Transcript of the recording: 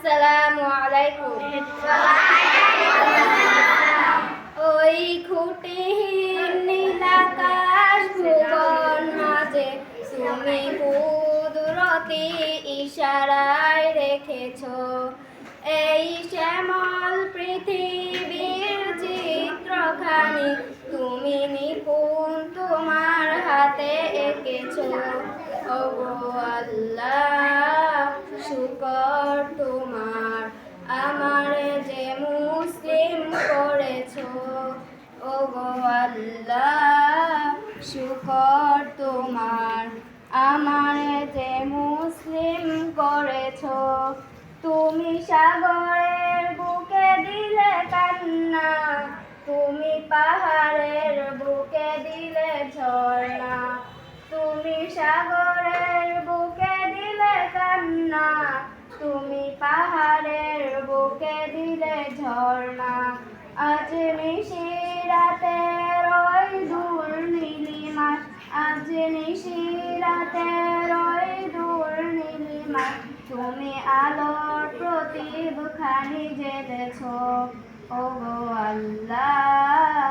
আসসালামু আলাইকুম। ওই খুঁটিহীন নীলাকাশ ভুবন মাঝে তুমি কুদরতি ইশারায় রেখেছ এই শ্যামল পৃথিবীর চিত্রখানি তুমি নিপুণ তোমার হাতে এঁকেছ। ওগো আল্লাহ শুকর তোমার আমারে যে মুসলিম করেছ। ওগো আল্লাহ শুকর তোমার আমারে যে মুসলিম করেছ। তুমি সাগরের বুকে দিলে কান্না, তুমি পাহাড়ের বুকে দিলে ঝর্ণা। তুমি সাগরের বুকে দিলে কান্না, তুমি পাহাড়ের বুকে দিলে ঝর্ণা। আজ নিশিরাতের ওই দূর নীলিমায়, আজ নিশিরাতের ওই দূর নীলিমায় তুমি আলোর প্রদীপ খানি জ্বেলেছ। ওগো আল্লাহ